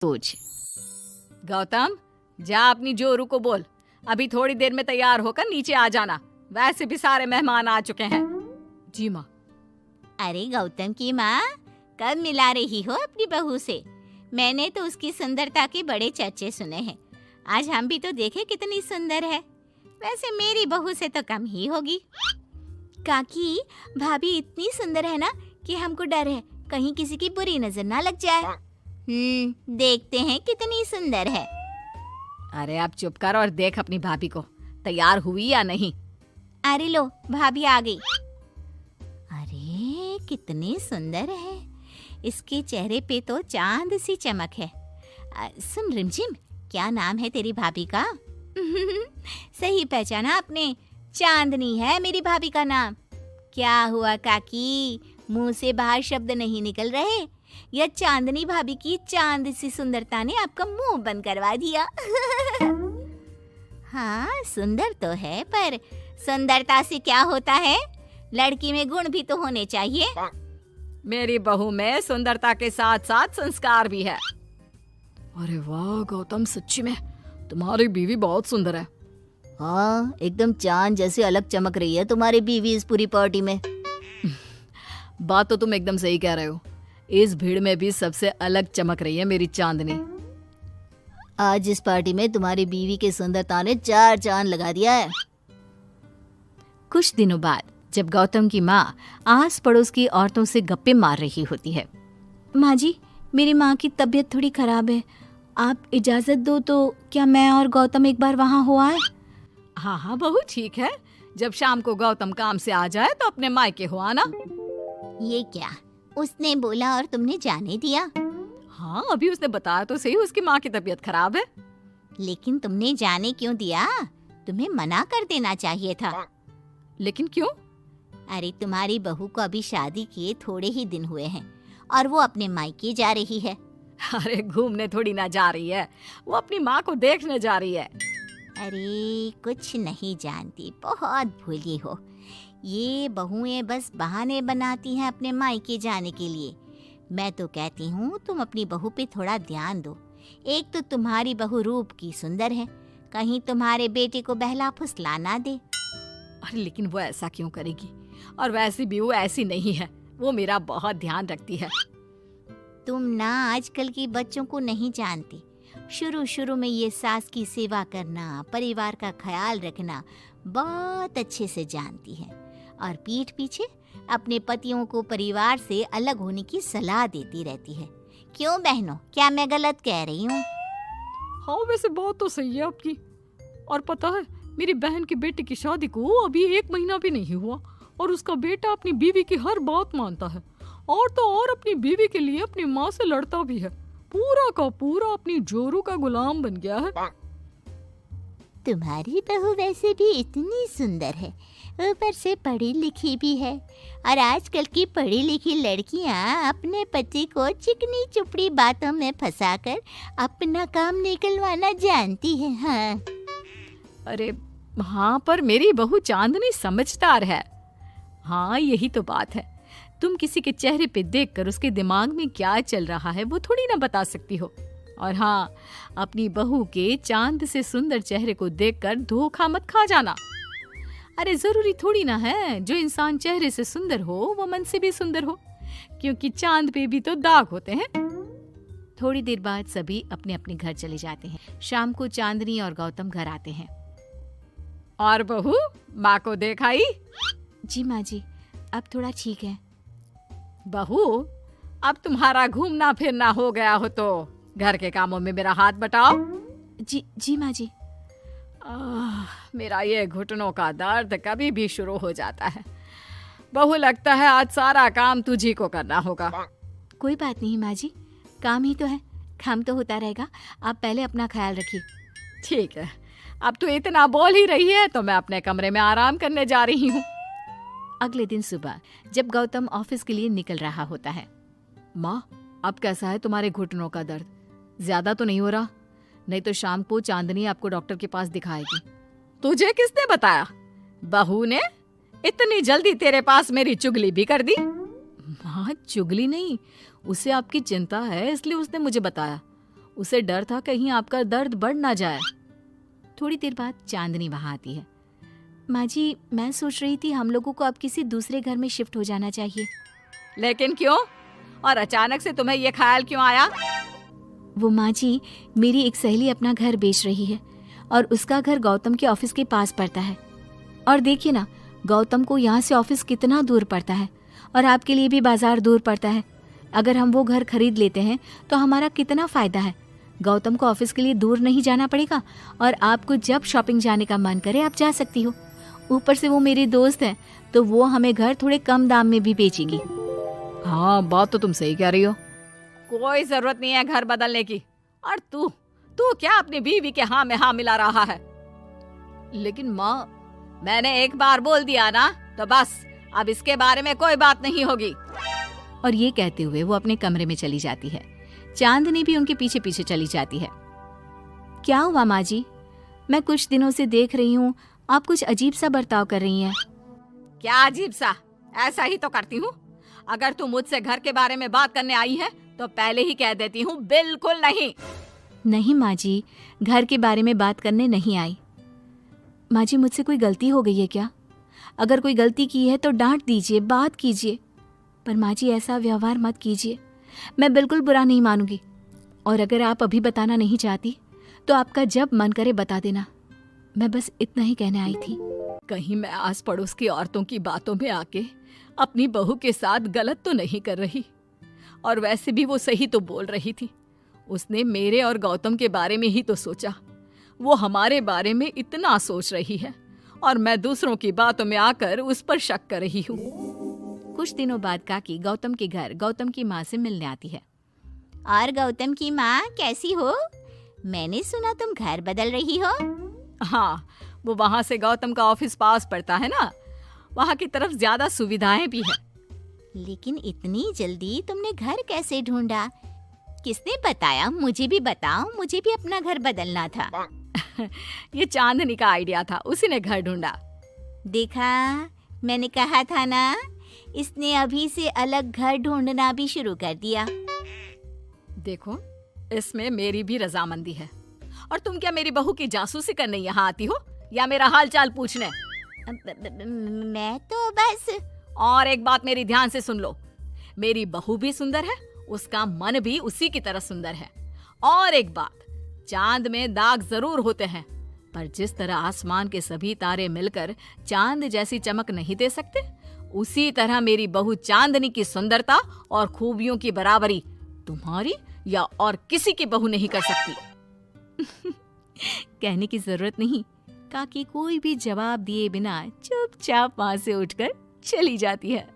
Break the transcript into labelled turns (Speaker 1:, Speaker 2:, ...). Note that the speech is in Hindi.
Speaker 1: सोच। गौतम, जा अपनी जोरू को बोल, अभी थोड़ी देर में तैयार होकर नीचे आ जाना। वैसे भी सारे मेहमान आ चुके हैं। जी माँ।
Speaker 2: अरे गौतम की माँ, कब मिला रही हो अपनी बहू से? मैंने तो उसकी सुंदरता के बड़े चर्चे सुने हैं। आज हम भी तो देखे कितनी सुंदर है। वैसे मेरी बहू से तो कम ही होगी। काकी, भाभी इतनी सुंदर है ना कि हमको डर है कहीं किसी की बुरी नजर ना लग जाए। देखते हैं कितनी सुंदर है।
Speaker 1: अरे आप चुप कर और देख अपनी भाभी को, तैयार हुई या नहीं।
Speaker 2: अरे लो, भाभी आ गई। अरे कितनी सुंदर है, इसके चेहरे पे तो चांद सी चमक है। सुन रिमझिम, क्या नाम है तेरी भाभी का? सही पहचाना आपने, चांदनी है मेरी भाभी का नाम। क्या हुआ काकी, मुंह से बाहर शब्द नहीं निकल रहे? या चांदनी भाभी की चांद सी सुंदरता ने आपका मुंह बंद करवा दिया? हाँ, सुंदर तो है, पर सुंदरता से क्या होता है? लड़की में गुण भी तो होने चाहिए।
Speaker 1: मेरी बहू में सुंदरता के साथ साथ संस्कार भी है। अरे वाह गौतम, सच्ची में तुम्हारी बीवी बहुत सुंदर है।
Speaker 2: हाँ, एकदम चांद जैसे अलग चमक रही है तुम्हारी बीवी इस पूरी पार्टी में।
Speaker 1: बात तो तुम एकदम सही कह रहे हो। इस भीड़ में भी सबसे अलग चमक रही है मेरी चांदनी।
Speaker 2: आज इस पार्टी में तुम्हारी बीवी की सुंदरता ने 4 चांद लगा दिया है।
Speaker 1: कुछ दिनों बाद जब गौतम की माँ आस पड़ोस की औरतों से गप्पे मार रही होती है।
Speaker 2: माँ जी, मेरी माँ की तबीयत थोड़ी खराब है, आप इजाजत दो तो क्या मैं और गौतम एक बार वहाँ हो आए?
Speaker 1: हाँ हाँ बहू, ठीक है। जब शाम को गौतम काम से आ जाए तो अपने मायके हो आना।
Speaker 2: ये क्या, उसने बोला और तुमने जाने दिया?
Speaker 1: हाँ, अभी उसने बताया तो सही, उसकी माँ की तबीयत खराब है।
Speaker 2: लेकिन तुमने जाने क्यों दिया? तुम्हें मना कर देना चाहिए था।
Speaker 1: लेकिन क्यों?
Speaker 2: अरे तुम्हारी बहू को अभी शादी किए थोड़े ही दिन हुए हैं और वो अपने मायके जा रही है।
Speaker 1: अरे घूमने थोड़ी ना जा रही है, वो अपनी माँ को देखने जा रही है।
Speaker 2: अरे कुछ नहीं जानती, बहुत भोली हो। ये बहुएं बस बहाने बनाती हैं अपने मायके जाने के लिए। मैं तो कहती हूँ तुम अपनी बहू पे थोड़ा ध्यान दो। एक तो तुम्हारी बहू रूप की सुंदर है, कहीं तुम्हारे बेटे को बहला फुसला ना दे।
Speaker 1: अरे लेकिन वो ऐसा क्यों करेगी? और वैसे भी वो ऐसी नहीं है, वो मेरा बहुत ध्यान रखती है।
Speaker 2: तुम ना आजकल के बच्चों को नहीं जानती। शुरू शुरू में ये सास की सेवा करना, परिवार का ख्याल रखना बहुत अच्छे से जानती है और पीठ पीछे अपने पतियों को परिवार से अलग होने की सलाह देती रहती है। क्यों बहनों, क्या मैं गलत कह रही हूँ?
Speaker 1: हाँ वैसे बात तो सही है आपकी। और पता है, मेरी बहन की बेटी की शादी को अभी 1 महीना भी नहीं हुआ और उसका बेटा अपनी बीवी की हर बात मानता है। और तो और अपनी बीवी के लिए अपनी माँ से लड़ता भी है। पूरा का पूरा अपनी जोरू का गुलाम बन गया है।
Speaker 2: तुम्हारी बहू वैसे भी इतनी सुंदर है, ऊपर से पढ़ी लिखी भी है। और आजकल की पढ़ी लिखी लड़कियां अपने पति को चिकनी चुपड़ी बातों में फंसाकर अपना काम निकलवाना जानती है। हाँ।
Speaker 1: अरे हाँ, पर मेरी बहू चांदनी समझदार है। हाँ यही तो बात है। तुम किसी के चेहरे पे देखकर उसके दिमाग में क्या चल रहा है वो थोड़ी ना बता सकती हो। और हाँ, अपनी बहू के चांद से सुंदर चेहरे को देखकर धोखा मत खा जाना। अरे जरूरी थोड़ी ना है जो इंसान चेहरे से सुंदर हो वो मन से भी सुंदर हो, क्योंकि चांद पे भी तो दाग होते हैं। थोड़ी देर बाद सभी अपने अपने घर चले जाते हैं। शाम को चांदनी और गौतम घर आते हैं। और बहू, माँ को देखाई?
Speaker 2: जी माँ जी, अब थोड़ा ठीक है।
Speaker 1: बहू, अब तुम्हारा घूमना फिरना हो गया हो तो घर के कामों में मेरा हाथ बटाओ।
Speaker 2: जी माँ जी।
Speaker 1: मेरा ये घुटनों का दर्द कभी भी शुरू हो जाता है। बहू, लगता है आज सारा काम तुझी को करना होगा।
Speaker 2: कोई बात नहीं माँ जी, काम ही तो है, काम तो होता रहेगा। आप पहले अपना ख्याल रखिए।
Speaker 1: ठीक है, अब तो इतना बोल ही रही है तो मैं अपने कमरे में आराम करने जा रही हूँ। अगले दिन सुबह जब गौतम ऑफिस के लिए निकल रहा होता है। माँ, अब कैसा है तुम्हारे घुटनों का दर्द? ज्यादा तो नहीं हो रहा? नहीं तो शाम को चांदनी आपको डॉक्टर के पास दिखाएगी। तुझे किसने बताया? बहू ने इतनी जल्दी तेरे पास मेरी चुगली भी कर दी? माँ, चुगली नहीं, उसे आपकी चिंता है इसलिए उसने मुझे बताया। उसे डर था कहीं आपका दर्द बढ़ ना जाए।
Speaker 2: थोड़ी देर बाद चांदनी वहाँ आती है। माँ जी, मैं सोच रही थी हम लोगों को अब किसी दूसरे घर में शिफ्ट हो जाना चाहिए।
Speaker 1: लेकिन क्यों? और अचानक से तुम्हें ये ख्याल क्यों आया?
Speaker 2: वो माँ जी, मेरी एक सहेली अपना घर बेच रही है और उसका घर गौतम के ऑफिस के पास पड़ता है। और देखिए ना, गौतम को यहाँ से ऑफिस कितना दूर पड़ता है और आपके लिए भी बाजार दूर पड़ता है। अगर हम वो घर खरीद लेते हैं तो हमारा कितना फायदा है। गौतम को ऑफिस के लिए दूर नहीं जाना पड़ेगा और आपको जब शॉपिंग जाने का मन करे आप जा सकती हो। ऊपर से वो मेरी दोस्त है तो वो हमें घर थोड़े कम दाम में भी बेचेगी।
Speaker 1: हाँ, बात तो तुम सही कह रही हो। कोई जरूरत नहीं है घर बदलने की। और तू तू क्या अपनी बीवी के हाँ में हाँ मिला रहा है? लेकिन माँ, मैंने एक बार बोल दिया ना, तो बस अब इसके बारे में कोई बात नहीं होगी।
Speaker 2: और ये कहते हुए वो अपने कमरे में चली जाती है। चांदनी भी उनके पीछे पीछे चली जाती है। क्या हुआ माँ जी? मैं कुछ दिनों से देख रही हूँ आप कुछ अजीब सा बर्ताव कर रही हैं।
Speaker 1: क्या अजीब सा? ऐसा ही तो करती हूँ। अगर तू मुझसे घर के बारे में बात करने आई है तो पहले ही कह देती हूँ, बिल्कुल नहीं।
Speaker 2: नहीं माँ जी, घर के बारे में बात करने नहीं आई। माँ जी, मुझसे कोई गलती हो गई है क्या? अगर कोई गलती की है तो डांट दीजिए, बात कीजिए। पर माँ जी, ऐसा व्यवहार मत कीजिए। मैं बिल्कुल बुरा नहीं मानूंगी। और अगर आप अभी बताना नहीं चाहती तो आपका जब मन करे बता देना। मैं बस इतना ही कहने आई थी।
Speaker 1: कहीं मैं आस पड़ोस की औरतों की बातों में आके अपनी बहू के साथ गलत तो नहीं कर रही? और वैसे भी वो सही तो बोल रही थी। उसने मेरे और गौतम के बारे में ही तो सोचा। वो हमारे बारे में इतना सोच रही है और मैं दूसरों की बातों में आकर उस पर शक कर रही हूँ।
Speaker 2: कुछ दिनों बाद काकी गौतम के घर गौतम की माँ से मिलने आती है। और गौतम की माँ, कैसी हो? मैंने सुना तुम घर बदल रही हो।
Speaker 1: हाँ, वो वहाँ से गौतम का ऑफिस पास पड़ता है ना, वहाँ की तरफ ज्यादा सुविधाएं भी है।
Speaker 2: लेकिन इतनी जल्दी तुमने घर कैसे ढूंढा? किसने बताया? मुझे भी बताओ, मुझे भी अपना घर बदलना था।
Speaker 1: ये चांदनी का आइडिया था, उसी ने घर ढूंढा।
Speaker 2: देखा, मैंने कहा था ना, इसने अभी से अलग घर ढूंढना भी शुरू कर दिया।
Speaker 1: देखो, इसमें मेरी भी रजामंदी है। और तुम क्या मेरी बहू की जासूसी करने यहाँ आती हो या मेरा हाल चाल पूछने?
Speaker 2: मैं तो बस।
Speaker 1: और एक बात मेरी ध्यान से सुन लो, मेरी बहू भी सुंदर है, उसका मन भी उसी की तरह सुंदर है। और एक बात, चांद में दाग जरूर होते हैं, पर जिस तरह आसमान के सभी तारे मिलकर चांद जैसी चमक नहीं दे सकते, उसी तरह मेरी बहू चांदनी की सुंदरता और खूबियों की बराबरी तुम्हारी या और किसी की बहू नहीं कर सकती।
Speaker 2: कहने की जरूरत नहीं। काकी कोई भी जवाब दिए बिना चुपचाप वहां से उठकर चली जाती है।